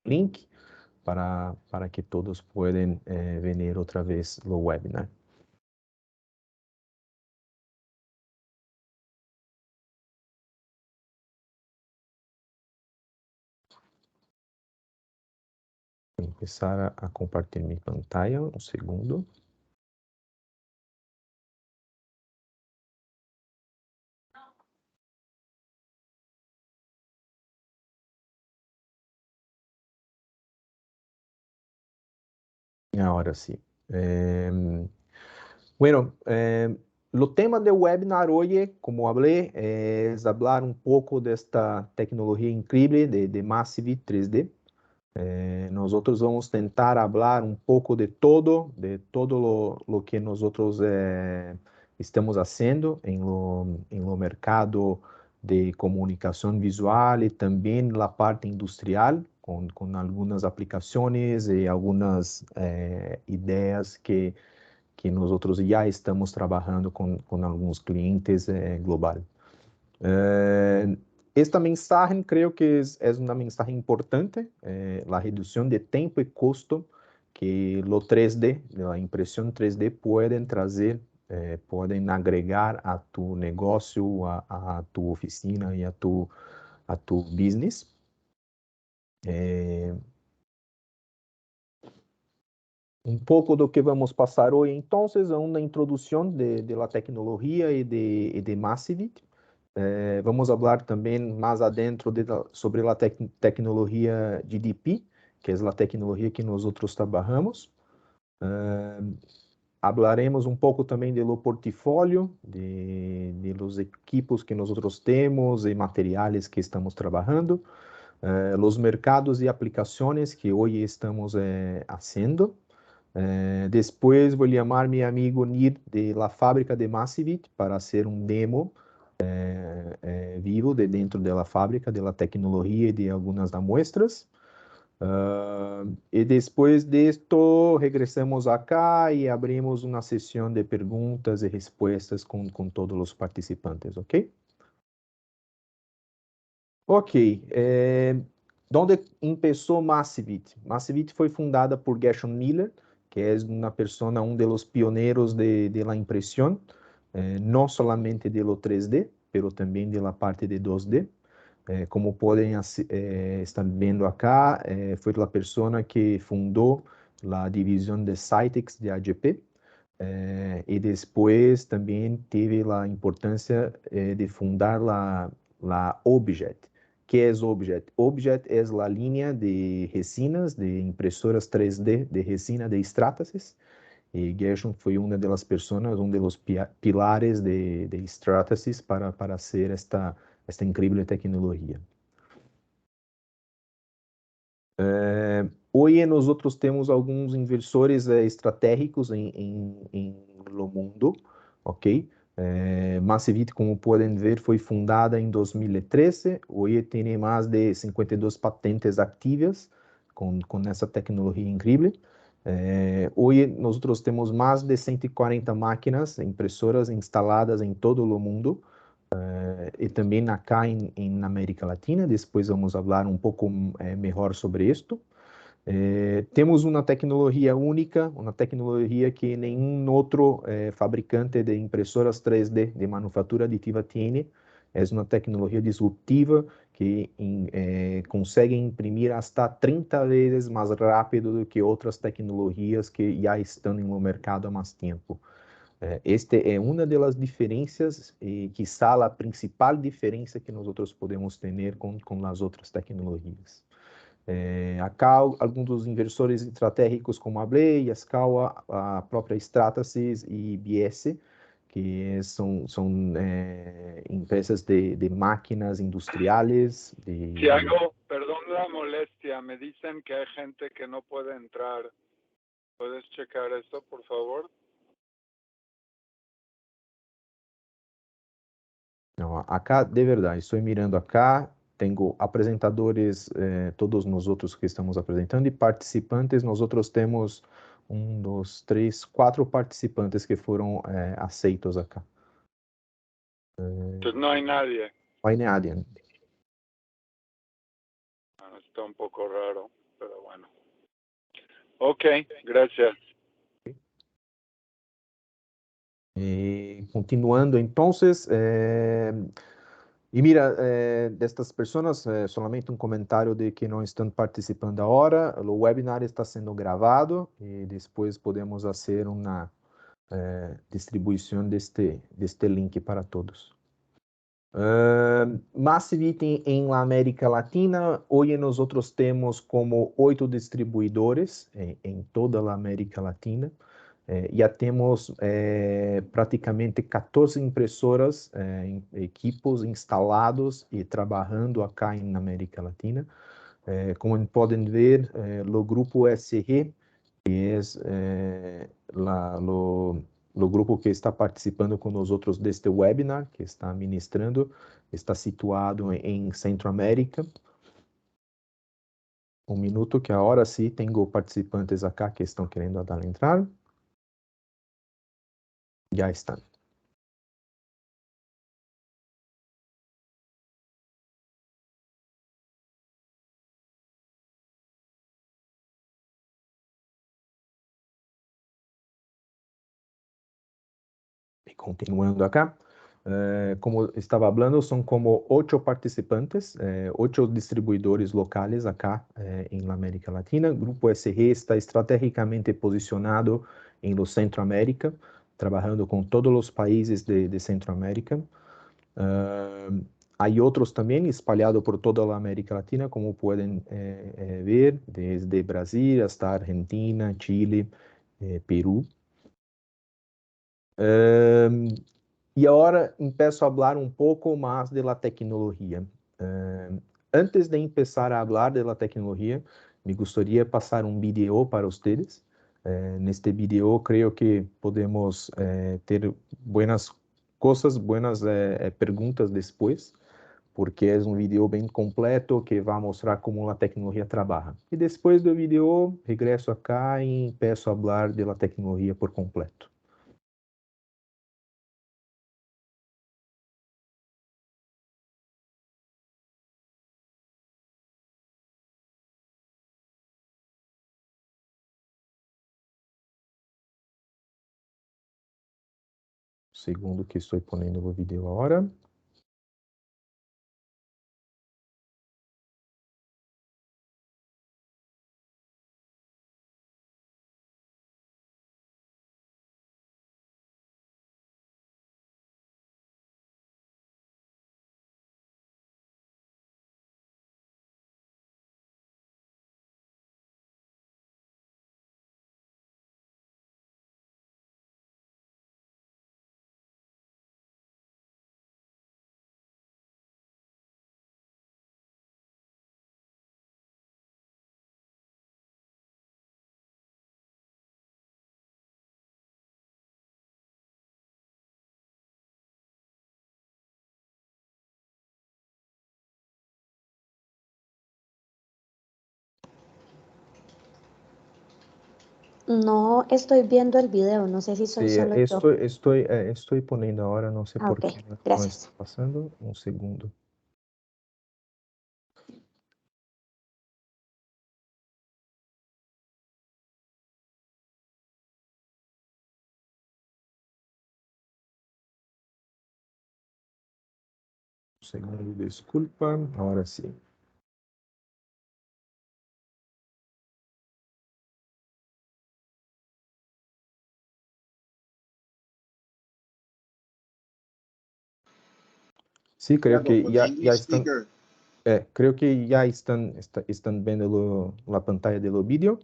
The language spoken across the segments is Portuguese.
link para que todos puedan venir otra vez lo webinar. Vou empezar a compartilhar minha pantalla, um segundo. Ahora sí. Bueno, lo tema del webinar hoy, como hablé, es hablar un poco de esta tecnología increíble de Massive 3D. Nosotros vamos a tentar hablar un poco de todo lo que nosotros estamos haciendo en lo mercado de comunicación visual y también la parte industrial, con algunas aplicaciones y algunas ideas que nosotros ya estamos trabajando con algunos clientes global. Esta mensaje creo que es una mensaje importante, la reducción de tiempo y costo que lo 3D, la impresión 3D pueden trazer, pueden agregar a tu negocio, a tu oficina y a tu business. Um pouco do que vamos passar hoje, então, é uma introdução de la tecnologia e de Massivit. Vamos falar também mais adentro sobre a tecnologia GDP, que é a tecnologia que nós trabalhamos. Hablaremos um pouco também do portfólio, de los equipos que nós temos e materiais que estamos trabalhando, os mercados e aplicações que hoje estamos fazendo. Depois vou chamar meu amigo Nir de la fábrica de Massivit para fazer um demo vivo de dentro da fábrica, da tecnologia e de algumas amostras. E depois disto, regressamos acá e abrimos uma sessão de perguntas e respostas com todos os participantes, ok? Ok. Onde começou Massivit? Massivit foi fundada por Gershon Miller, que é uma pessoa, dos pioneiros de la impressão, não somente de lo 3D, pero também de la parte de 2D. Como podem estar vendo acá, foi a pessoa que fundou a divisão de Cytex de AGP, e depois também teve a importância de fundar a Objet. Que é Objet? Objet é a linha de resinas, de impressoras 3D de resina de Stratasys, e Gershon foi uma das pessoas, dos pilares de Stratasys para ser esta incrível tecnologia. Hoje nós temos alguns inversores estratégicos no mundo, ok? Massivit, como podem ver, foi fundada em 2013. Hoje tem mais de 52 patentes ativas com essa tecnologia incrível. Hoje nós temos mais de 140 máquinas, impressoras instaladas em todo o mundo, e também acá na América Latina. Depois vamos falar um pouco melhor sobre isto. Temos uma tecnologia única, uma tecnologia que nenhum outro fabricante de impressoras 3D de manufatura aditiva tem. É uma tecnologia disruptiva que consegue imprimir até 30 vezes mais rápido do que outras tecnologias que já estão no mercado há mais tempo. Esta é uma das diferenças, e quizá a principal diferença que nós podemos ter com as outras tecnologias. Acá, alguns dos inversores estratégicos, como a Blay, Yaskawa, a própria Stratasys e IBS, que são empresas de máquinas industriais. Tiago, perdón la molestia, me dicen que hay gente que no puede entrar. ¿Puedes checar esto, por favor? Não, acá, de verdade, estou mirando acá, tenho apresentadores, todos nós outros que estamos apresentando, e participantes. Nós temos 1, 2, 3, 4 participantes que foram aceitos acá. Entonces no hay nadie. No hay nadie. Está un poco raro. pero bueno. Ok, gracias. Continuando, entonces, y mira, de estas personas, solamente un comentario de que no están participando ahora, el webinar está siendo grabado y después podemos hacer una distribución de este link para todos. Massivity em la América Latina, hoje nós temos como 8 distribuidores em toda a América Latina. Já temos praticamente 14 impressoras, equipos instalados e trabalhando acá na América Latina. Como podem ver, o grupo SR, que é o grupo que está participando com nós outros deste webinar, que está ministrando, está situado em Centroamérica. Um minuto, que agora sim tenho participantes acá que estão querendo dar entrar. Já estão. E continuando acá, como estava falando, são como 8 participantes, 8 distribuidores locais acá em América Latina. O Grupo SR está estrategicamente posicionado em Centroamérica, trabalhando com todos os países de Centroamérica. Há outros também espalhados por toda a América Latina, como podem ver, desde Brasil hasta Argentina, Chile, Peru. E agora começo a falar um pouco mais da tecnologia. Antes de começar a falar da tecnologia, me gostaria de passar um vídeo para vocês. Neste vídeo, creio que podemos ter boas coisas, boas perguntas depois, porque é um vídeo bem completo que vai mostrar como a tecnologia trabalha. E depois do vídeo, regresso acá e peço a falar da tecnologia por completo. Segundo que estou ponendo o vídeo agora. No estoy viendo el video, no sé si soy Sí, solo yo. estoy poniendo ahora, no sé por Ok, qué no está gracias. pasando. Un segundo. Un segundo, disculpa. Ahora sí. Sí, creo que ya están, creo que ya están viendo la pantalla del vídeo.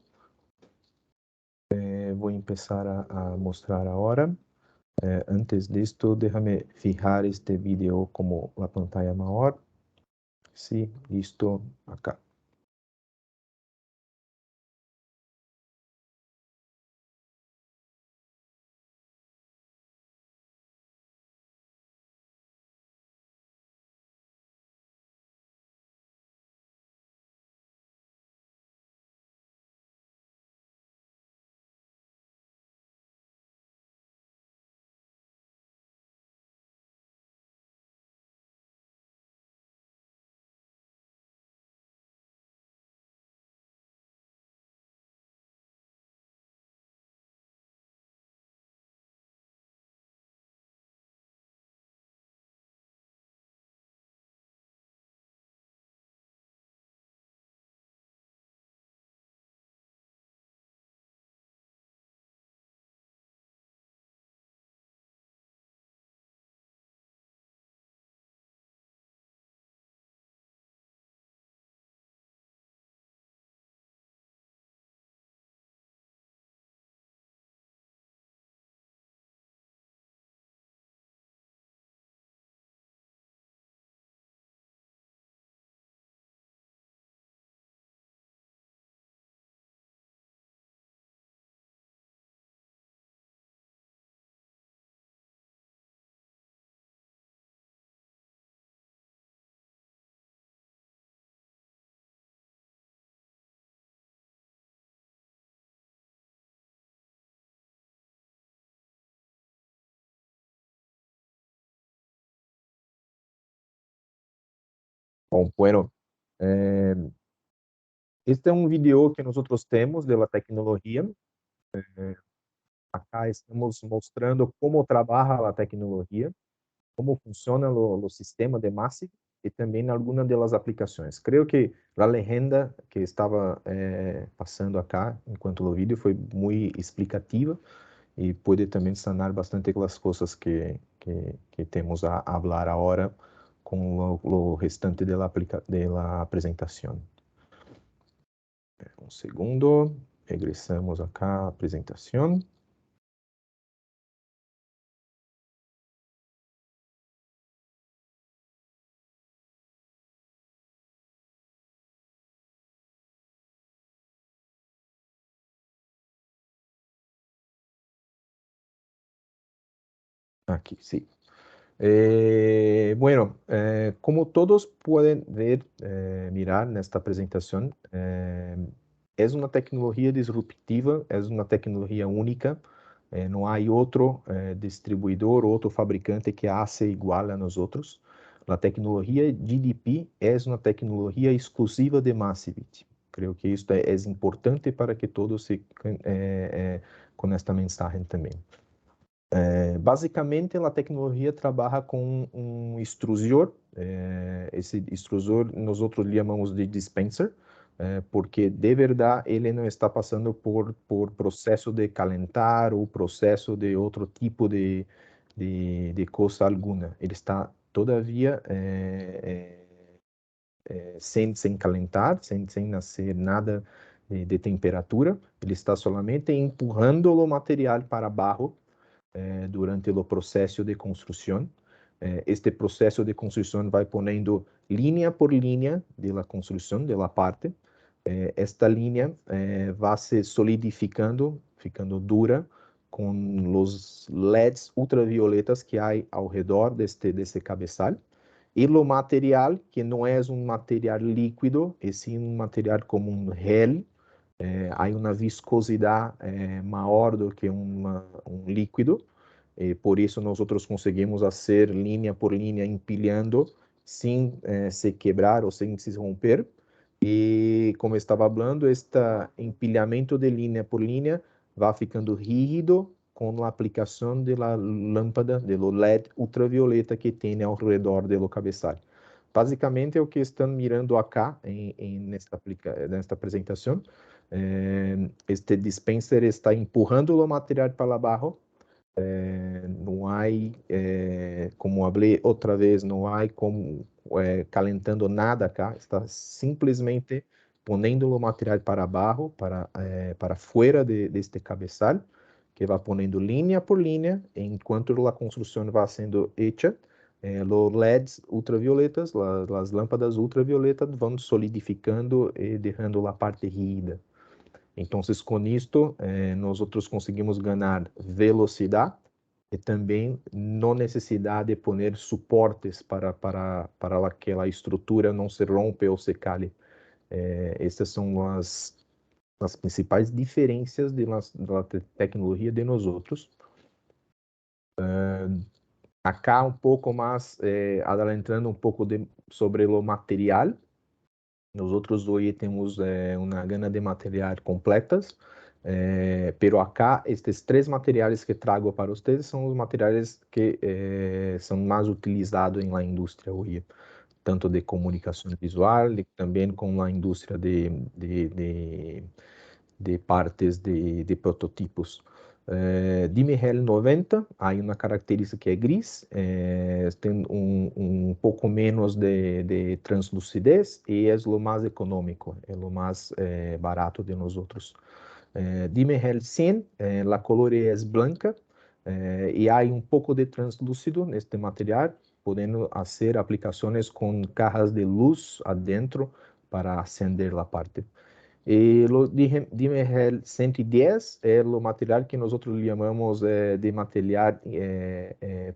Voy a empezar a mostrar ahora. Antes de esto, déjame fijar este vídeo como la pantalla mayor. Sí, listo, acá. Bom, bueno, este é um vídeo que nós temos da tecnologia. Acá estamos mostrando como trabalha a tecnologia, como funciona o sistema de Massive e também algumas das aplicações. Creio que a legenda que estava passando acá enquanto o vídeo foi muito explicativa e pode também sanar bastante as coisas que temos a falar agora com o restante da apresentação. Um segundo, regressamos acá à apresentação. Aqui, sim. Bueno, como todos podem ver, mirar nesta apresentação, é uma tecnologia disruptiva, é uma tecnologia única, não há outro distribuidor, outro fabricante que hace igual a nós outros. A tecnologia GDP é uma tecnologia exclusiva de Massivit. Creio que isso é importante para que todos se com esta mensagem também. Basicamente, a tecnologia trabalha com um extrusor. Esse extrusor nós chamamos de dispenser, porque de verdade ele não está passando por processo de calentar ou processo de outro tipo de coisa alguma. Ele está todavia sem calentar, sem nascer nada de temperatura. Ele está somente empurrando o material para baixo durante o processo de construção. Este processo de construção vai ponendo linha por linha da construção, da parte. Esta linha vai se solidificando, ficando dura, com os LEDs ultravioletas que há ao redor desse cabeçal. E o material, que não é um material líquido, é sim um material como um gel, há uma viscosidade maior do que um líquido. Por isso, nós conseguimos fazer linha por linha, empilhando, sem se quebrar ou sem se romper. E, como estava falando, este empilhamento de linha por linha vai ficando rígido com a aplicação da lâmpada, do LED ultravioleta que tem ao redor do cabeçalho. Basicamente, é o que estão mirando acá nesta apresentação. Este dispenser está empurrando o material para baixo. Não há, como falei outra vez, não há como calentando nada cá. Está simplesmente ponendo o material para baixo, para fora deste cabeçal, que vai ponendo linha por linha, enquanto a construção vai sendo hecha. Os LEDs ultravioletas, as lâmpadas ultravioletas vão solidificando e deixando a parte rígida. Então, com isto, nós conseguimos ganhar velocidade e também não necessidade de pôr suportes para aquela estrutura não se rompe ou se cale. Essas são as principais diferenças da tecnologia de nós outros. Acá um pouco mais, adentrando um pouco sobre o material. Nós hoje temos uma gama de materiais completas, pero acá estes 3 materiais que trago para vocês são os materiais que são mais utilizados na indústria hoje, tanto de comunicação visual e também com a indústria de partes de prototipos. Dimehel 90, há uma característica que é gris, tem um pouco menos de translucidez e é o mais econômico, é o mais barato de nós outros. Dimehel 100, a cor é branca e há um pouco de translúcido neste material, podendo fazer aplicações com cajas de luz adentro para acender a parte. E o Dimehel 110 é o material que nós chamamos de material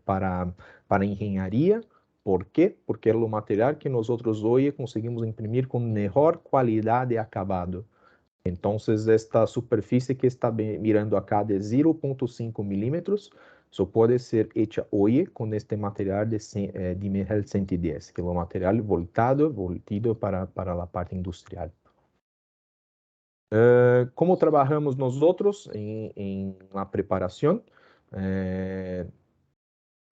para engenharia. Por quê? Porque é o material que nós hoje conseguimos imprimir com melhor qualidade de acabado. Então, esta superfície que está mirando acá de 0,5 milímetros só pode ser hecha hoy con este material de Dimehel 110, que é o material voltido para a parte industrial. Como trabalhamos nós outros em la preparação?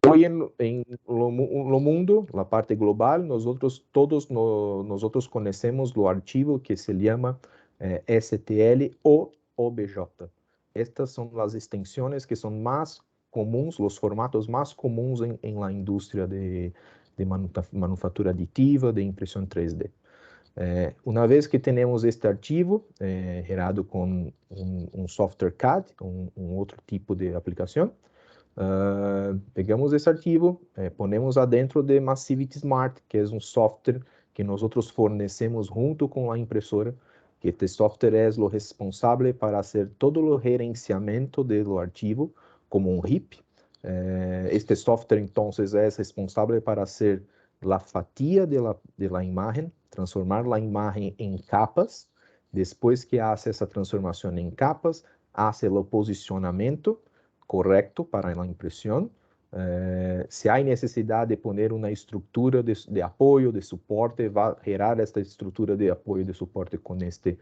Hoy en lo mundo, la parte global, nosotros conocemos lo archivo que se llama STL o OBJ. Estas son las extensiones que son más comuns, los formatos más comuns en la industria de manufactura aditiva, de impresión 3D. Una vez que tenemos este archivo gerado con un software CAD, un otro tipo de aplicación, pegamos esse arquivo, ponemos adentro de Massivity Smart, que é um software que nós fornecemos junto com a impressora, que este software é o responsável para fazer todo o gerenciamento do arquivo como um RIP. Este software, então, é responsável para fazer a fatia de la imagem, transformar a imagem em capas. Depois que hace essa transformação em capas, hace o posicionamento correcto para la impresión. Si hay necesidad de poner una estructura de apoyo, de soporte, va a gerar esta estructura de apoyo, de soporte con este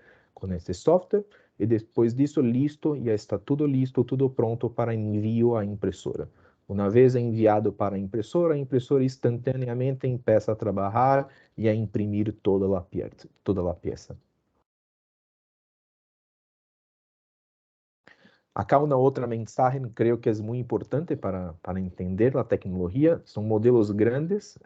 software. Y después de eso, listo, ya está todo listo, todo pronto para envío a impresora. Una vez enviado para a impressora instantaneamente empieza a trabalhar e a imprimir toda a peça. Acá uma outra mensagem, creio que é muito importante para entender a tecnologia, são modelos grandes.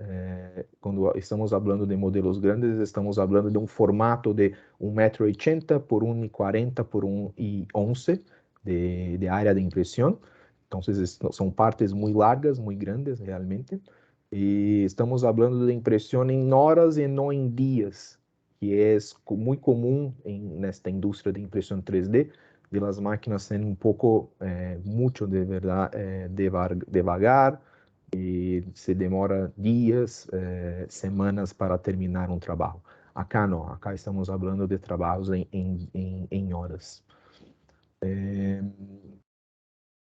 Quando estamos falando de modelos grandes, estamos falando de um formato de 1,80 m por 1,40 m por 1,11 m de área de impressão. Então, são partes muito largas, muito grandes, realmente. E estamos falando de impressão em horas e não em dias, que é muito comum nesta indústria de impressão 3D, de las máquinas sendo um pouco, muito de verdade, devagar, e se demora dias, semanas para terminar um trabalho. Acá não, acá estamos falando de trabalhos em horas.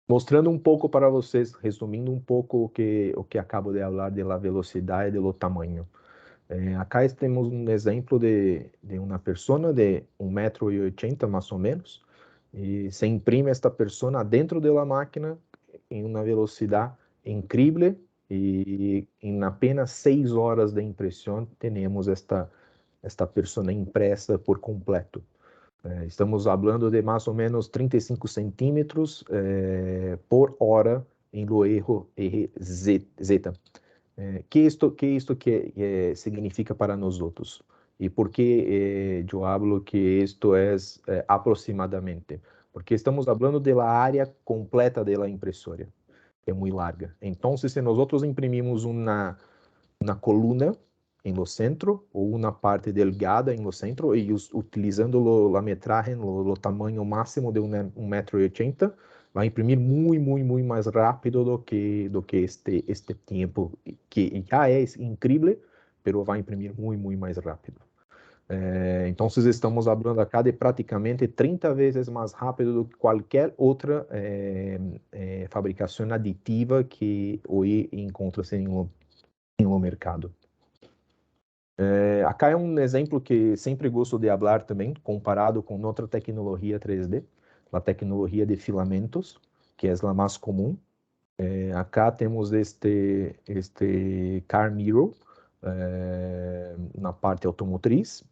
Mostrando um pouco para vocês, resumindo um pouco o que acabo de falar da velocidade e do tamanho. Acá temos um exemplo de uma pessoa de 1,80 m mais ou menos, e se imprime esta pessoa dentro da máquina em uma velocidade incrível, e em apenas 6 horas de impressão temos esta pessoa impressa por completo. Estamos falando de mais ou menos 35 centímetros por hora em lo RZ. Que isto significa para nós outros? E por que eu falo que isto é aproximadamente? Porque estamos falando da área completa da impressora, que é muito larga. Então, se nós imprimimos uma coluna em lo centro, ou uma parte delgada em lo centro, e utilizando a metragem, o tamanho máximo de 1,80 m, vai imprimir muito mais rápido do que este tempo, que já é incrível, mas vai imprimir muito mais rápido. Então, estamos falando acá de praticamente 30 vezes mais rápido do que qualquer outra fabricação aditiva que hoje encontra-se no mercado. Acá é um exemplo que sempre gosto de falar também, comparado com outra tecnologia 3D, a tecnologia de filamentos, que é a mais comum. Acá temos este car mirror na parte automotriz.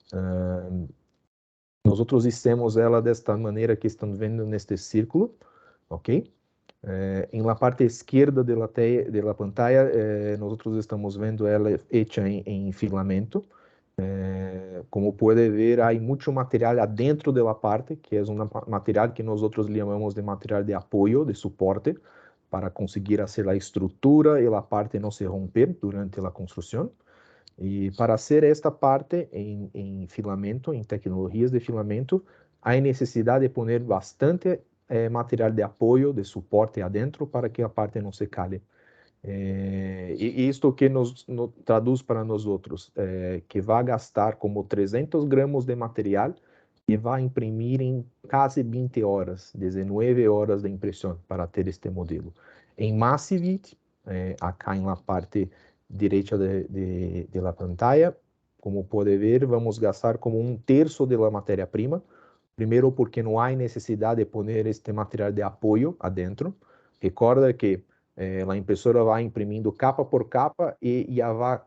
Nós fizemos ela desta maneira que estão vendo neste círculo, ok? Em la parte esquerda da pantalla, nós estamos vendo ela hecha em filamento. Como pode ver, há muito material adentro da parte, que é um material que nós chamamos de material de apoio, de suporte, para conseguir fazer a estrutura e a parte não se romper durante a construção. E para fazer esta parte em filamento, em tecnologias de filamento, há necessidade de pôr bastante material de apoio, de suporte adentro, para que a parte não se cale. E isto que nos traduz para nós outros, que vai gastar como 300 gramos de material e vai imprimir em quase 20 horas, 19 horas de impressão para ter este modelo. En Massivit, acá en la parte derecha de la pantalla, como puede ver, vamos gastar como 1/3 de la materia-prima. Primeiro, porque não há necessidade de poner este material de apoio adentro. Recorda que a impressora vai imprimindo capa por capa e já vai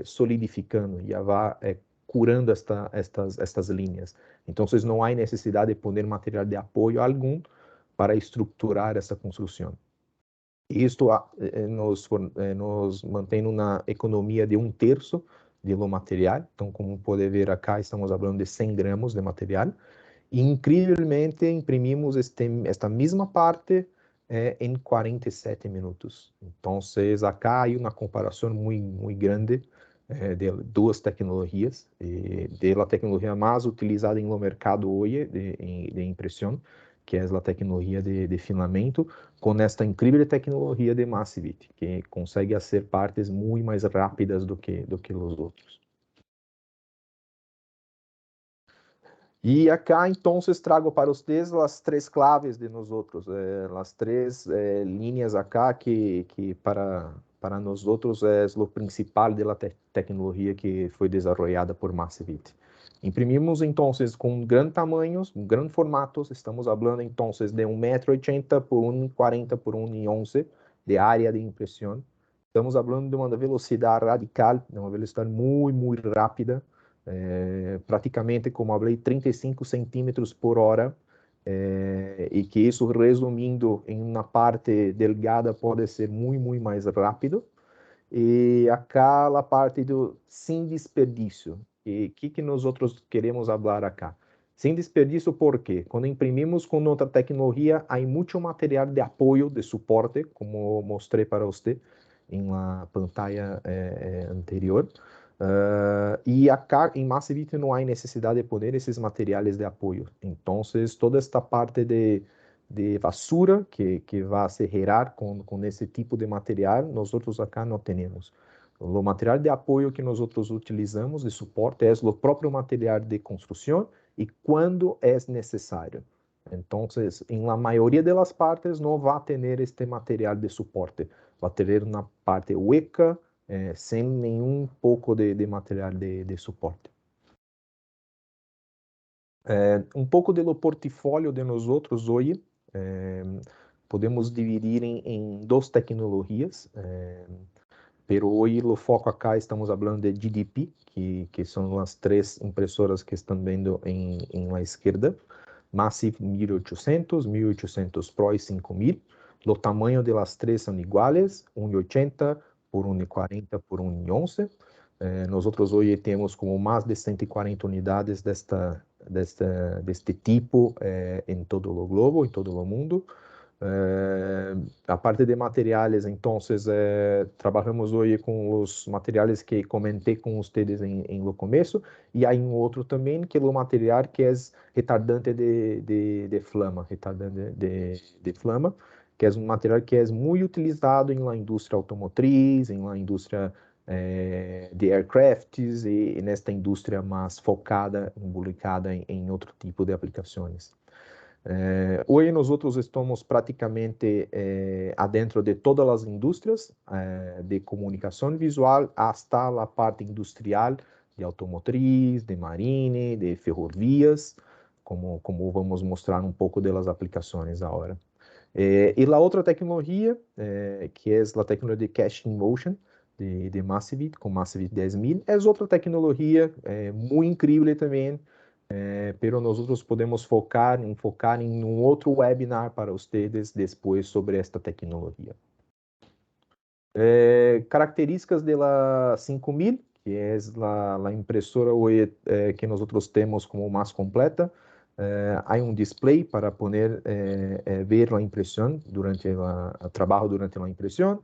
solidificando, já vai curando estas linhas. Então, não há necessidade de poner material de apoio algum para estruturar essa construção. Isto nos mantém uma economia de 1/3 do material. Então, como pode ver acá, estamos falando de 100 gramas de material. E, incrivelmente, imprimimos esta mesma parte em 47 minutos. Então, acá há uma comparação muito grande de duas tecnologias, da tecnologia mais utilizada no mercado hoje de impressão, que é a tecnologia de filamento, com esta incrível tecnologia de Massivit, que consegue fazer partes muito mais rápidas do que os outros. E acá, então, trago para vocês as 3 claves de nós outros, as 3 linhas acá que para nós outros é o principal da tecnologia que foi desenvolvida por Massivit. Imprimimos, então, com grandes tamanhos, grandes formatos, estamos falando, então, de 1,80 m por 1,40 por 1,11 de área de impressão. Estamos falando de uma velocidade radical, de uma velocidade muito rápida, praticamente, como eu falei, 35 centímetros por hora, e que isso, resumindo em uma parte delgada, pode ser muito mais rápido. E acá a parte do sem desperdício. E o que nós outros queremos falar acá? Sem desperdício, por quê? Quando imprimimos com outra tecnologia, há muito material de apoio, de suporte, como mostrei para você em la pantalla anterior. E acá em Massivit não há necessidade de poner esses materiais de apoio. Então, toda esta parte de basura que vai se gerar com esse tipo de material, nós outros acá não temos. O material de apoio que nós outros utilizamos de suporte é o próprio material de construção e quando é necessário. Então, em la maioria das partes não vai ter este material de suporte, vai ter uma parte hueca, sem nenhum pouco de material de suporte. Um pouco do portfólio de nós outros hoje, podemos dividir em 2 tecnologias, pero hoje o foco acá estamos falando de GDP, que são as 3 impressoras que estão vendo em la esquerda, Massive 1800, 1800 Pro e 5000. O tamanho das 3 são iguais, 1,80 por 1,40 por 1,11. Nós outros hoje temos como mais de 140 unidades deste tipo em todo o globo, em todo o mundo. A parte de materiais, então, trabalhamos hoje com os materiais que comentei com vocês no começo, e há um outro também, que é o material que é retardante de flama, que é um material que é muito utilizado na indústria automotriz, na indústria de aircrafts e nesta indústria mais focada, publicada em outro tipo de aplicações. Hoje nós outros estamos praticamente adentro de todas as indústrias de comunicação visual, hasta a parte industrial de automotriz, de marine, de ferrovias, como vamos mostrar um pouco das aplicações agora. E a outra tecnologia, que é a tecnologia de Cast in Motion, de Massivit, com Massivit 10.000, é outra tecnologia muito incrível também, pero nós outros podemos focar em um outro webinar para vocês depois sobre esta tecnologia. Características da 5000, que é a impressora hoje que nós outros temos como mais completa. Há um display para poder ver a impressão durante o trabalho durante a impressão.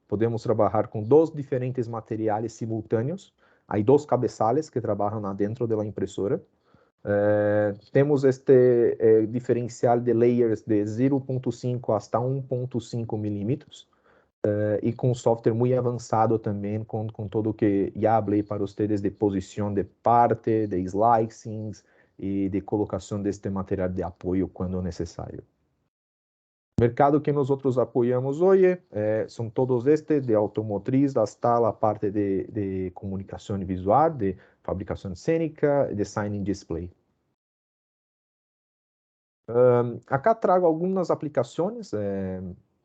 Podemos trabalhar com 2 diferentes materiais simultâneos. Há 2 cabeçales que trabalham dentro da impressora. Temos este diferencial de layers de 0,5 hasta 1,5 milímetros, e com software muito avançado também, com tudo que já falei para vocês de posição de parte, de slicing e de colocação deste material de apoio quando necessário. mercado que nós outros apoiamos hoje são todos estes, de automotriz, hasta a parte de comunicação visual, de fabricação cênica, design and display. Acá trago algumas aplicações,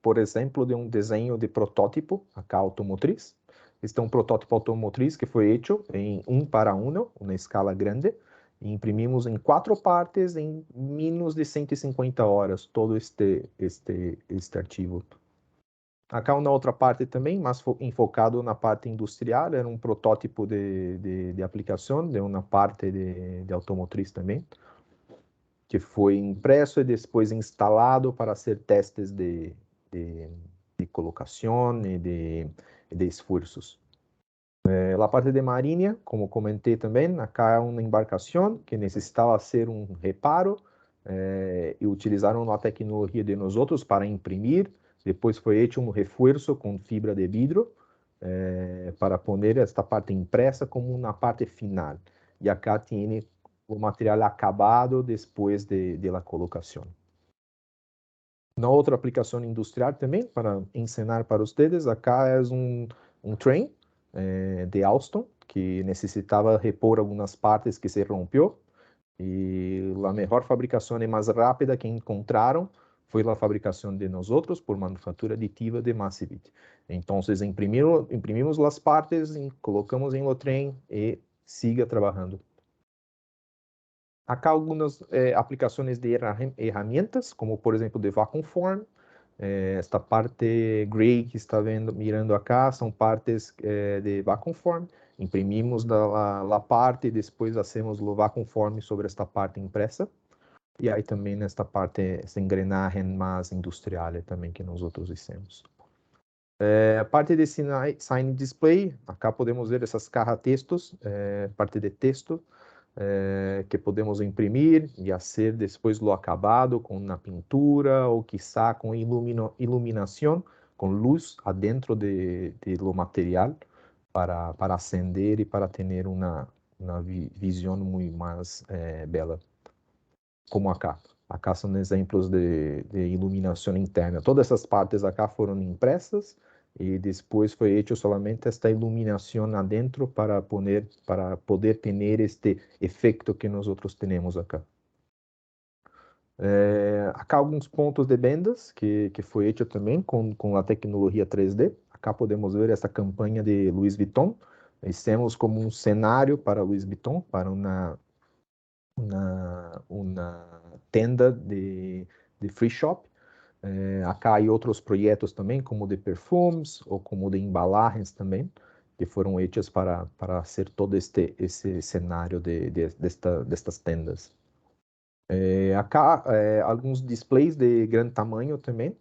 por exemplo, de um desenho de protótipo, acá automotriz. Este é um protótipo automotriz que foi feito em 1:1, uma escala grande, e imprimimos em 4 partes em menos de 150 horas, todo este arquivo. Acá uma outra parte também, mais enfocado na parte industrial, era um protótipo de aplicação, de uma parte de automotriz também, que foi impresso e depois instalado para ser testes de colocação e de esforços. A parte de marinha, como comentei também, acá é uma embarcação que necessitava ser um reparo e utilizaram a tecnologia de nós outros para imprimir. Depois foi feito um reforço com fibra de vidro para pôr esta parte impressa como uma parte final. E acá tem o material acabado depois de la colocação. Uma outra aplicação industrial também, para ensinar para vocês, acá é um trem de Alstom, que necessitava repor algumas partes que se rompeu, e a melhor fabricação e mais rápida que encontraram foi a fabricação de nós outros por manufatura aditiva de Massivit. Então, imprimimos as partes, colocamos em o trem e siga trabalhando. Acá algumas aplicações de ferramentas, como por exemplo de vacuum form. Esta parte gray que está mirando acá são partes de vacuum form. Imprimimos a parte e depois fazemos o vacuum form sobre esta parte impressa. E aí também nesta parte, essa engrenagem mais industrial também que nós outros fizemos. A parte de sign display, acá podemos ver essas carra-textos, parte de texto, que podemos imprimir e fazer depois o acabado com uma pintura ou quizá com iluminação, com luz adentro do material para acender e para ter uma visão muito mais bela, como acá. Acá são exemplos de iluminação interna. Todas essas partes acá foram impressas e depois foi feito somente esta iluminação adentro para poder ter este efeito que nós outros temos acá. Acá alguns pontos de vendas que foi feito também com a tecnologia 3D. Acá podemos ver essa campanha de Louis Vuitton. Temos como um cenário para Louis Vuitton, para uma tenda de free shop. Acá há outros projetos também, como de perfumes ou como de embalagens também, que foram feitos para ser todo esse cenário destas tendas. Acá alguns displays de grande tamanho também.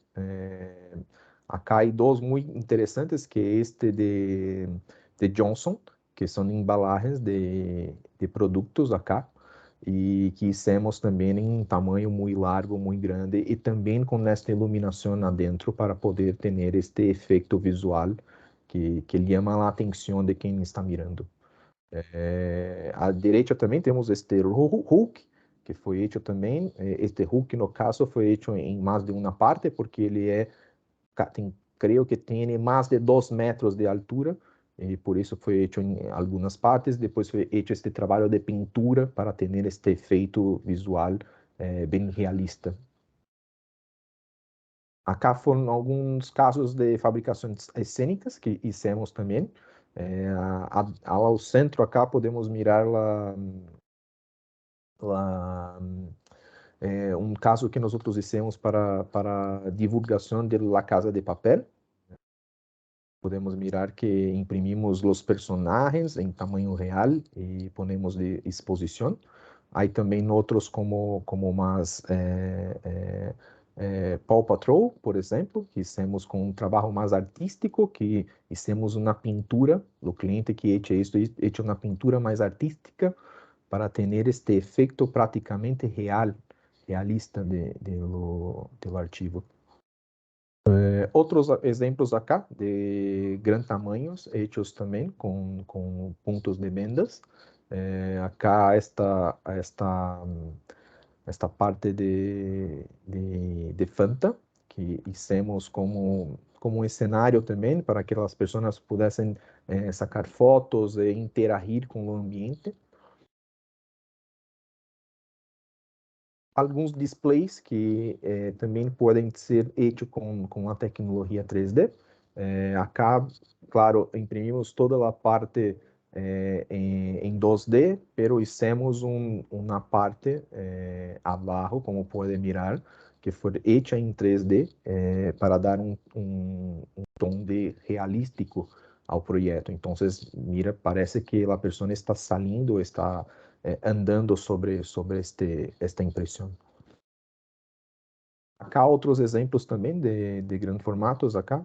Acá há dois muito interessantes, que é este de Johnson, que são embalagens de produtos acá, e que fizemos também em um tamanho muito largo, muito grande, e também com esta iluminação adentro para poder ter este efeito visual que chama a atenção de quem está mirando. À direita também temos este Hulk, que foi feito também. Este Hulk, no caso, foi feito em mais de uma parte, porque ele creio que tem mais de 2 metros de altura, e por isso foi feito em algumas partes. Depois foi feito este trabalho de pintura para ter este efeito visual bem realista. Acá foram alguns casos de fabricações cênicas que fizemos também. Ao centro acá podemos mirar um caso que nós outros fizemos para divulgação de La Casa de Papel. Podemos mirar que imprimimos os personagens em tamanho real e ponemos de exposição. Há também outros como mais Paw Patrol, por exemplo, que fizemos com um trabalho mais artístico, que fizemos uma pintura, o cliente que fez uma pintura mais artística para ter este efeito praticamente realista do arquivo. Outros exemplos acá de grandes tamanhos, hechos também com pontos de vendas. Acá esta parte de Fanta, que hicimos como um cenário também para que as pessoas pudessem sacar fotos e interagir com o ambiente. Alguns displays que também podem ser feitos com a tecnologia 3D. Acá, claro, imprimimos toda a parte em 2D, pero hicimos uma parte abaixo, como pode mirar, que foi hecha em 3D para dar um tom de realístico ao projeto. Então, mira, parece que a pessoa está saindo, está andando sobre esta impressão. Acá outros exemplos também de grandes formatos, acá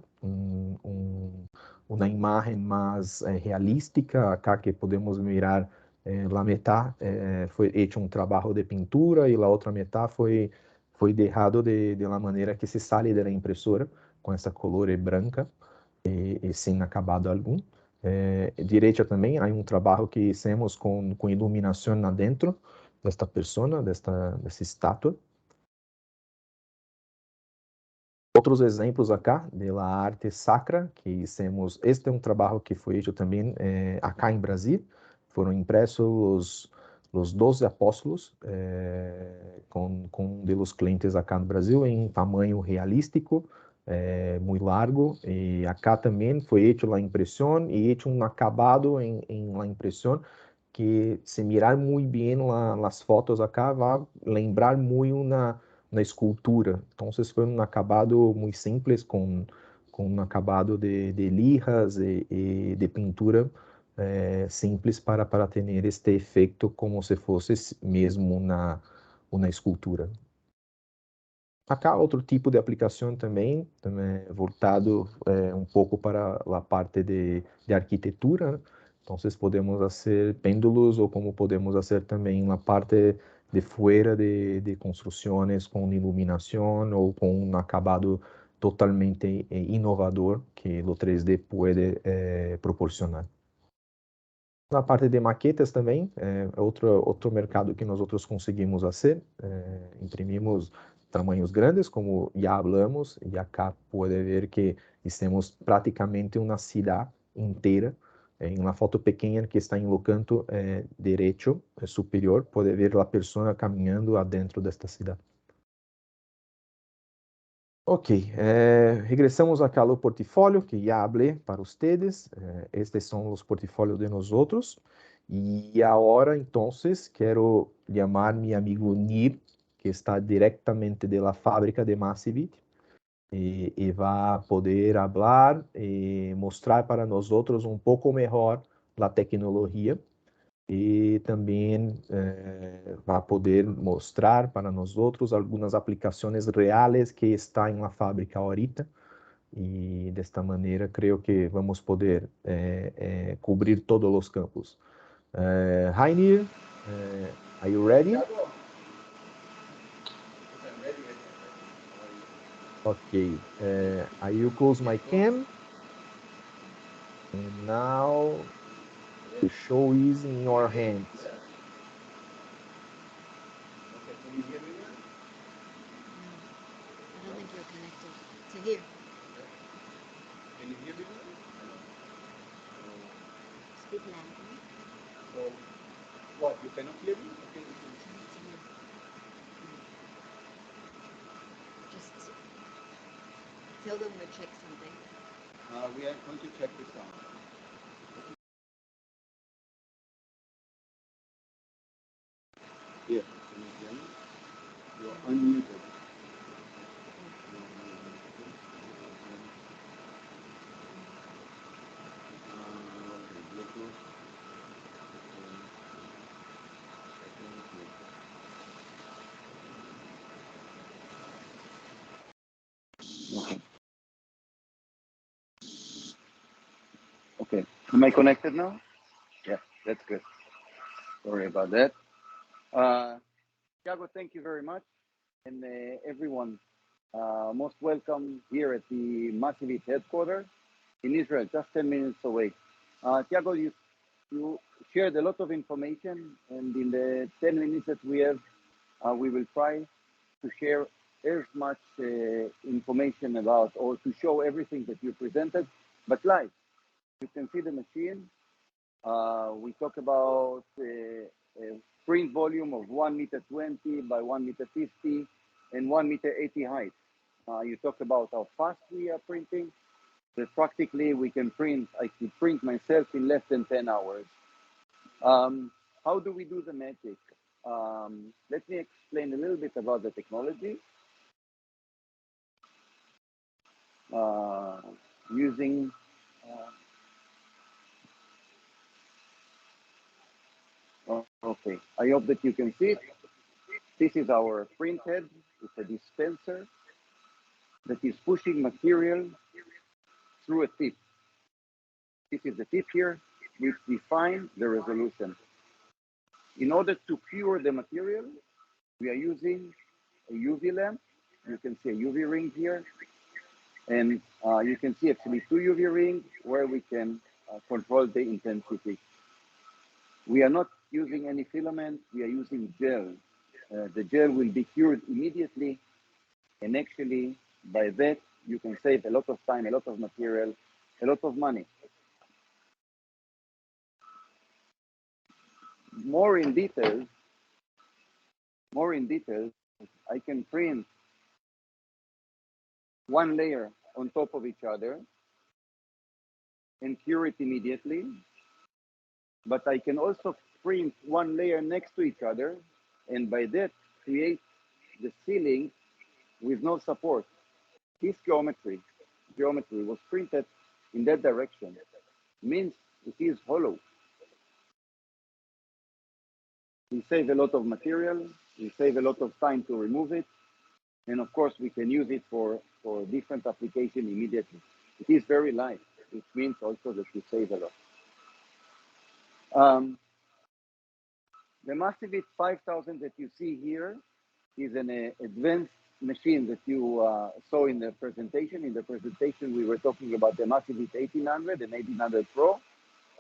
uma imagem mais realística, acá que podemos mirar a metade foi feito um trabalho de pintura e a outra metade foi deixado de la maneira que se sai da impressora, com essa color branca e sem acabado algum. Direita também há um trabalho que fizemos com iluminação adentro desta pessoa, dessa estátua. Outros exemplos acá, da arte sacra, que hicimos, este é um trabalho que foi feito também acá em Brasil, foram impressos os 12 apóstolos com um dos clientes acá no Brasil em tamanho realístico, muito largo, e acá também foi feito a impressão e feito um acabado em la impressão que se mirar muito bem as fotos acá vai lembrar muito na escultura. Então, foi um acabado muito simples, com um acabado de lijas e de pintura simples para ter este efeito como se fosse mesmo uma escultura. Acá outro tipo de aplicação também voltado um pouco para a parte de arquitetura, né? Então, podemos fazer pêndulos ou como podemos fazer também na parte de fora de construções com iluminação ou com um acabado totalmente inovador que o 3D pode proporcionar. Na parte de maquetas também, outro mercado que nós outros conseguimos fazer, imprimimos tamanhos grandes, como já falamos, e acá pode ver que fizemos praticamente uma cidade inteira. Em uma foto pequena que está em no canto direito superior, pode ver a pessoa caminhando adentro desta cidade. Ok, regressamos acá ao portfólio que já falei para vocês. Estes são os portfólios de nós outros. E agora, então, quero chamar meu amigo Nir, que está diretamente da fábrica de Massivit, e vai poder falar e mostrar para nós outros um pouco melhor a tecnologia. E também vai poder mostrar para nós outros algumas aplicações reais que está em la fábrica ahorita. E desta maneira, creio que vamos poder cobrir todos os campos. Hi, Nir. Are you ready? Okay. I will close my cam. And now the show is in your hands. Can you hear me now? I don't think you're connected to here. Can you hear me now? Speak loud. So, what, you cannot hear me? Okay. Just tell them to check something. We are going to check this out. Here, can you hear me? You're unmuted. Okay. Am I connected now? Yeah, that's good. Sorry about that. Thiago, thank you very much. And everyone, most welcome here at the Massivit headquarters in Israel, just 10 minutes away. Thiago, you shared a lot of information, and in the 10 minutes that we have, we will try to share as much information about or to show everything that you presented, but live. You can see the machine. We talk about a print volume of 1 meter 20 by 1 meter 50 and 1 meter 80 height. You talk about how fast we are printing. That practically we can print, I could print myself in less than 10 hours. How do we do the magic? Let me explain a little bit about the technology. Using okay, I hope that you can see it. This is our print head. It's a dispenser that is pushing material through a tip. This is the tip here, which defines the resolution. In order to cure the material, we are using a UV lamp. You can see a UV ring here. And you can see actually 2 UV rings where we can control the intensity. We are not using any filament, we are using gel. The gel will be cured immediately, and actually by that you can save a lot of time, a lot of material, a lot of money. More in detail, I can print one layer on top of each other and cure it immediately. But I can also print one layer next to each other, and by that create the ceiling with no support. This geometry was printed in that direction, means it is hollow. We save a lot of material, we save a lot of time to remove it, and of course we can use it for different application immediately. It is very light, which means also that we save a lot. The Massivit 5000 that you see here is an advanced machine that you saw in the presentation. In the presentation, we were talking about the Massivit 1800 and 1800 Pro.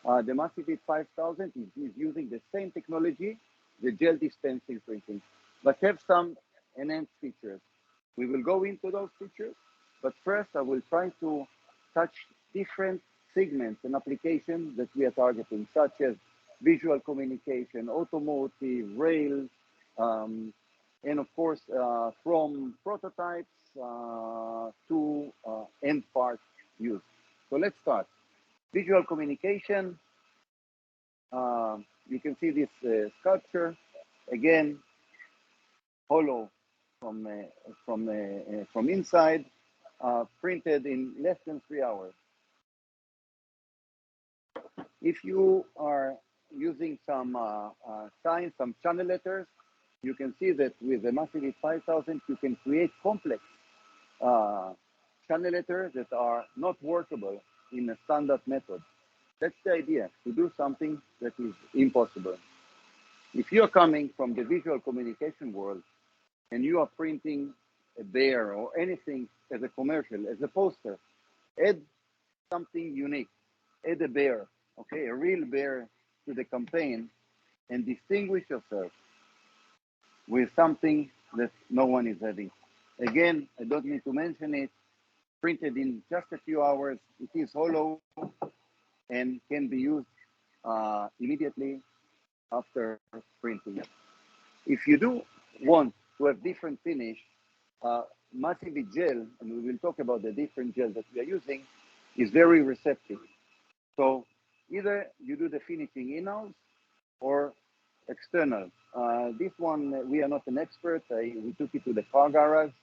The Massivit 5000 is using the same technology, the gel dispensing printing, but have some enhanced features. We will go into those features, but first I will try to touch different segments and applications that we are targeting, such as visual communication, automotive, rail, and of course, from prototypes to end part use. So let's start. Visual communication. You can see this sculpture, again, hollow from inside, printed in less than 3 hours. If you are using some signs, some channel letters, you can see that with the Massivit 5000, you can create complex channel letters that are not workable in a standard method. That's the idea, to do something that is impossible. If you're coming from the visual communication world and you are printing a bear or anything as a commercial, as a poster, add something unique, add a bear, okay, a real bear to the campaign, and distinguish yourself with something that no one is adding. Again, I don't need to mention it, printed in just a few hours, it is hollow and can be used immediately after printing it. If you do want to have different finish, Massivit gel, and we will talk about the different gels that we are using, is very receptive. So either you do the finishing in-house or external. This one, we are not an expert. We took it to the car garage,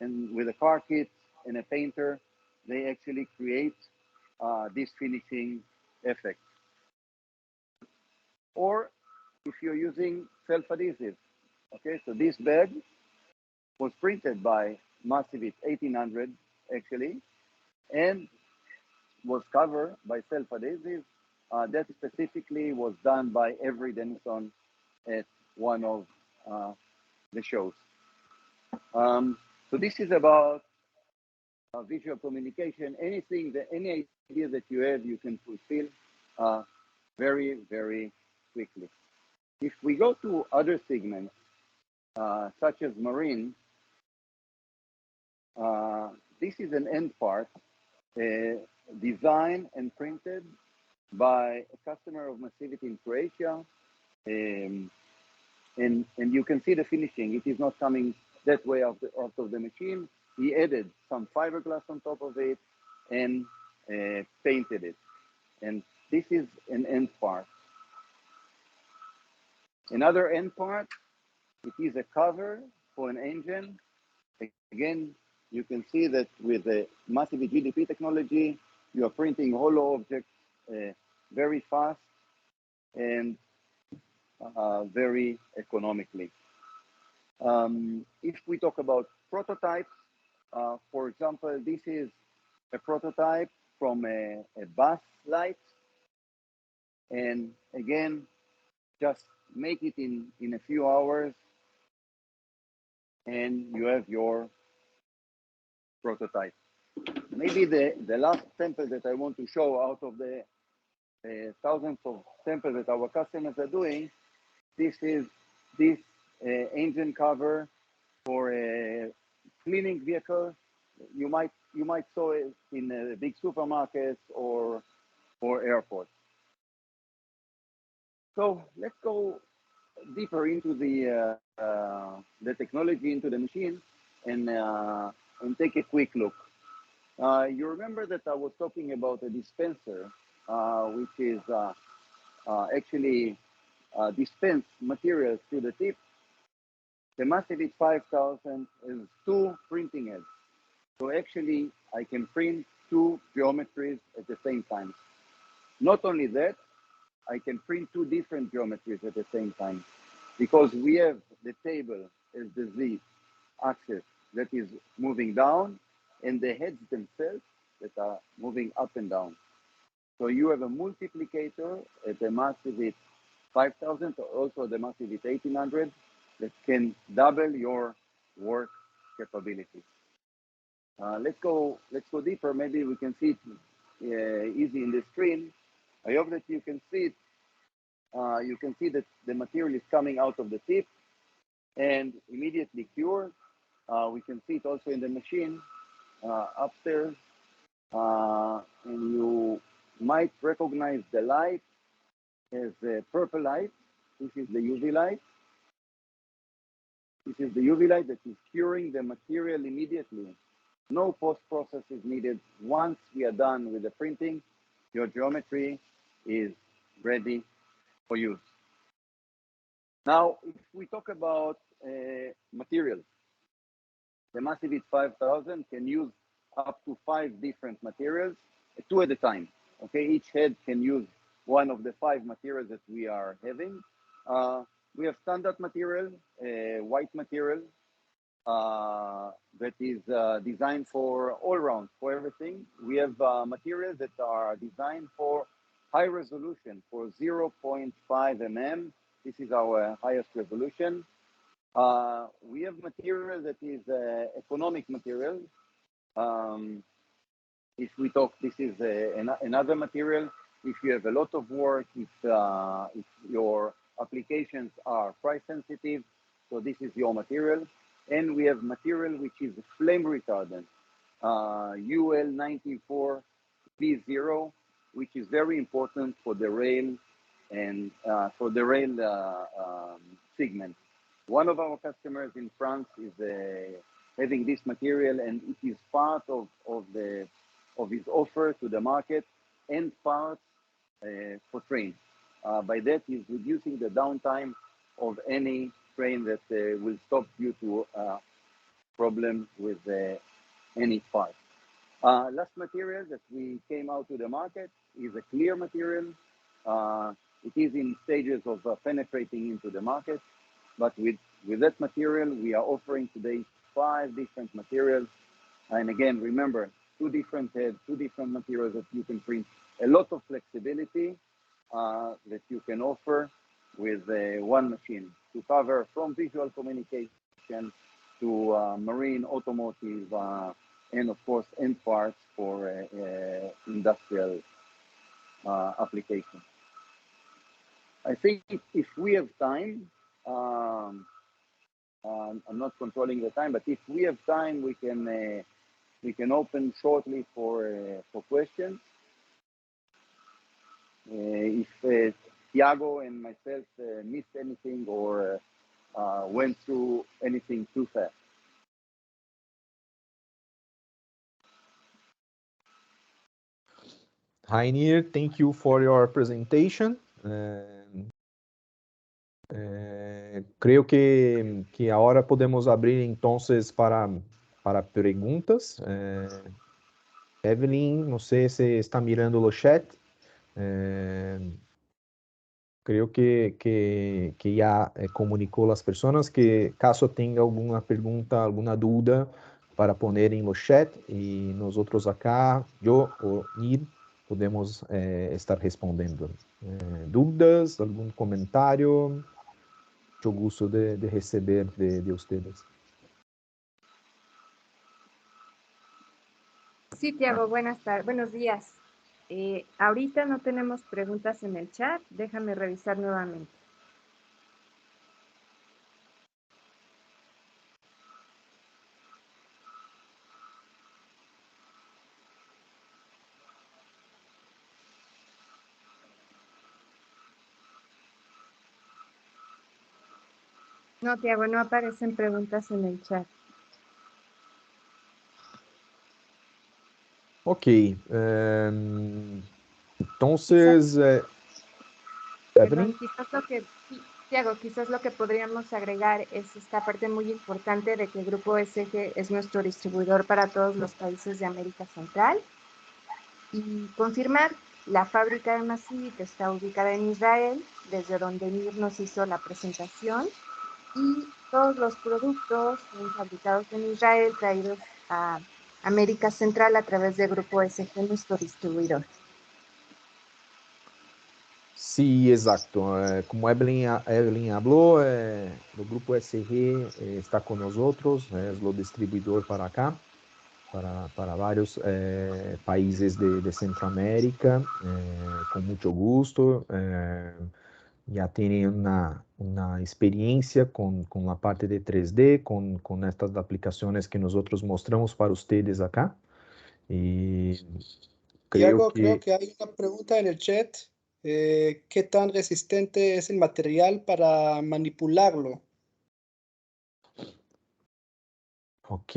and with a car kit and a painter, they actually create this finishing effect. Or if you're using self-adhesive, okay, so this bag was printed by Massivit 1800 actually, and was covered by self-adhesive. That specifically was done by Avery Dennison at one of the shows. So this is about visual communication. Anything that, any idea that you have, you can fulfill very, very quickly. If we go to other segments, such as marine, This is an end part designed and printed by a customer of Massivity in Croatia. And you can see the finishing. It is not coming that way out of the machine. He added some fiberglass on top of it and painted it. And this is an end part. Another end part, it is a cover for an engine. Again, you can see that with the Massivity GDP technology, you are printing hollow objects very fast and very economically. If we talk about prototypes, for example, this is a prototype from a bus light. And again, just make it in a few hours and you have your prototype. Maybe the last sample that I want to show out of the thousands of samples that our customers are doing, this is this engine cover for a cleaning vehicle. You might saw it in big supermarkets or airports. So let's go deeper into the technology, into the machine, and take a quick look. You remember that I was talking about a dispenser, which is actually dispense materials to the tip. The Massivity 5000 is 2 printing heads. So actually, I can print 2 geometries at the same time. Not only that, I can print 2 different geometries at the same time, because we have the table as the Z axis that is moving down, and the heads themselves that are moving up and down. So you have a multiplicator at the Massivity 5000, or also the Massivity 1800, that can double your work capability. Let's go deeper. Maybe we can see it easy in the screen. I hope that you can see it. You can see that the material is coming out of the tip and immediately cured. We can see it also in the machine upstairs. And you might recognize the light as a purple light. This is the UV light. This is the UV light that is curing the material immediately. No post-process is needed. Once we are done with the printing, your geometry is ready for use. Now, if we talk about materials, the Massivity 5000 can use up to 5 different materials, 2 at a time. Okay, each head can use one of the 5 materials that we are having. We have standard material, white material, that is designed for all round, for everything. We have materials that are designed for high resolution, for 0.5 mm. This is our highest resolution. We have material that is economic material. If we talk, this is another material. If you have a lot of work, if your applications are price sensitive, so this is your material. And we have material which is flame retardant, UL194P0, which is very important for the rail and for the rail segment. One of our customers in France is having this material, and it is part of his offer to the market and parts for trains. By that, he's reducing the downtime of any train that will stop due to problem with any part. Last material that we came out to the market is a clear material. It is in stages of penetrating into the market, but with that material, we are offering today 5 different materials. And again, remember, 2 different heads, 2 different materials that you can print. A lot of flexibility that you can offer with one machine to cover from visual communication to marine, automotive, and of course, end parts for industrial applications. I think if we have time, I'm not controlling the time, but if we have time, we can open shortly for questions. If Tiago and myself missed anything or went through anything too fast. Rainier, thank you for your presentation. Creio que agora podemos abrir então para perguntas. Evelyn, não sei se está mirando o chat. Creio que já comunicou às pessoas que caso tenha alguma pergunta, alguma dúvida, para pôr no chat e nós outros acá, eu ou Nir, podemos estar respondendo. Dúvidas, algum comentário? Mucho gusto de receber de ustedes. Sí, Tiago, buenos días. Ahorita no tenemos preguntas en el chat, déjame revisar nuevamente. No, Tiago, no aparecen preguntas en el chat. Ok. Entonces, Evelyn. Tiago, quizás lo que podríamos agregar es esta parte muy importante de que el Grupo SG es nuestro distribuidor para todos los países de América Central. Y confirmar, la fábrica de Massivit está ubicada en Israel, desde donde Nir nos hizo la presentación. Y todos los productos son fabricados en Israel, traídos a América Central a través del Grupo SG, nuestro distribuidor. Sí, exacto. Como Evelyn habló, el Grupo SG está con nosotros, es lo distribuidor para acá, para varios países de Centroamérica, con mucho gusto. Ya tienen una experiencia con la parte de 3D, con estas aplicaciones que nosotros mostramos para ustedes acá. Y Tiago, creo que hay una pregunta en el chat. ¿Qué tan resistente es el material para manipularlo? Ok,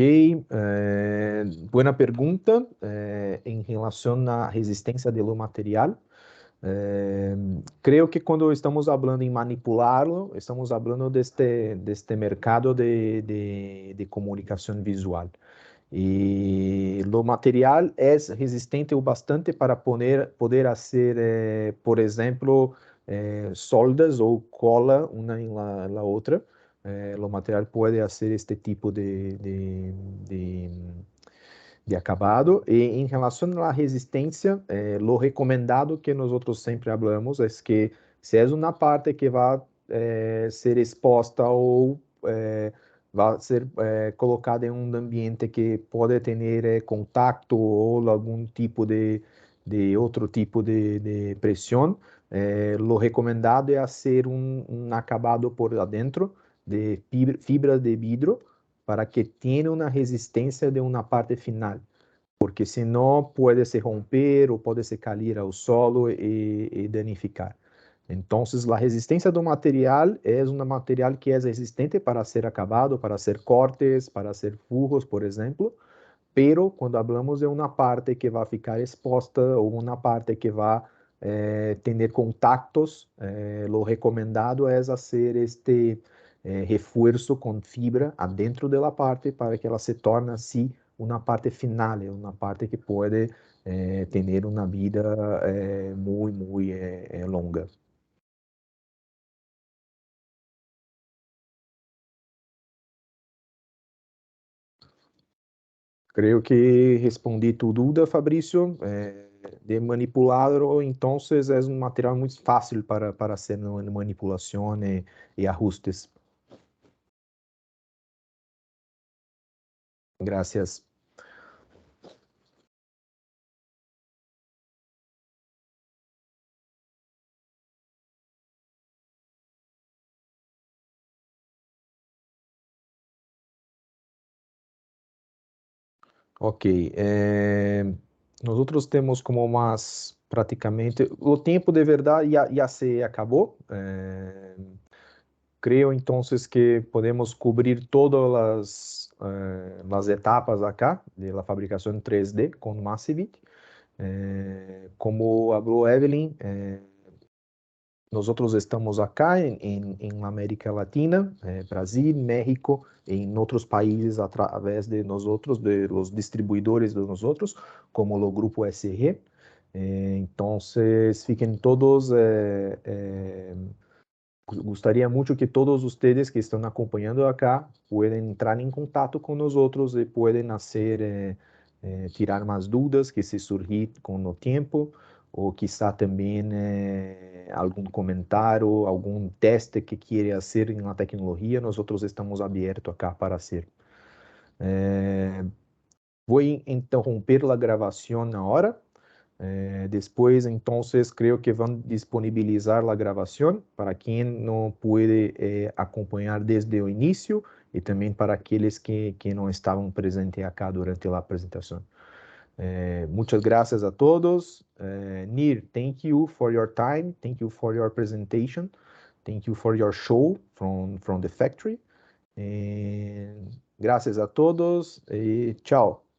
buena pregunta en relación a resistencia de lo material. Creo que quando estamos falando em manipulá-lo, estamos falando deste mercado de comunicação visual. E o material é resistente o bastante para poder fazer, por exemplo, soldas ou cola uma em la outra. O material pode fazer este tipo de acabado. E em relação à resistência, lo recomendado que nós outros sempre falamos é que se é uma parte que vai ser exposta ou vai ser colocada em um ambiente que pode ter contato ou algum tipo de outro tipo de pressão, lo recomendado é fazer um acabado por dentro de fibra de vidro para que tenha uma resistência de uma parte final, porque senão pode se romper ou pode se cair ao solo e danificar. Então, a resistência do material é um material que é resistente para ser acabado, para ser cortes, para ser furros, por exemplo, pero quando falamos de uma parte que vai ficar exposta ou uma parte que vai ter contactos, lo recomendado é fazer este refuerzo com fibra adentro da parte para que ela se torne assim uma parte final, uma parte que pode ter uma vida muito longa. Creio que respondi tu dúvida, Fabrício. De manipularlo, então, é um material muito fácil para hacer manipulação e ajustes. Gracias. Ok. Nós temos como mais praticamente o tempo de verdade já se acabou. Creio então que podemos cobrir todas as etapas acá de la fabricação 3D com Massivit. Como falou Evelyn, nós estamos acá em América Latina, Brasil, México, em outros países através de nós de los distribuidores de nós como o Grupo SG. Então, fiquem todos. Gostaria muito que todos vocês que estão acompanhando acá puedan entrar em contato com nós e podem tirar mais dúvidas que se surgir com o tempo, ou quizá também algum comentário, algum teste que queira fazer na tecnologia, nós estamos abertos acá para fazer. Vou interromper a gravação na hora. Después, entonces, creo que van a disponibilizar la grabación para quien no puede acompañar desde el inicio y también para aquellos que no estaban presentes acá durante la presentación. Muchas gracias a todos. Nir, thank you for your time. Thank you for your presentation. Thank you for your show from the factory. Gracias a todos y chao.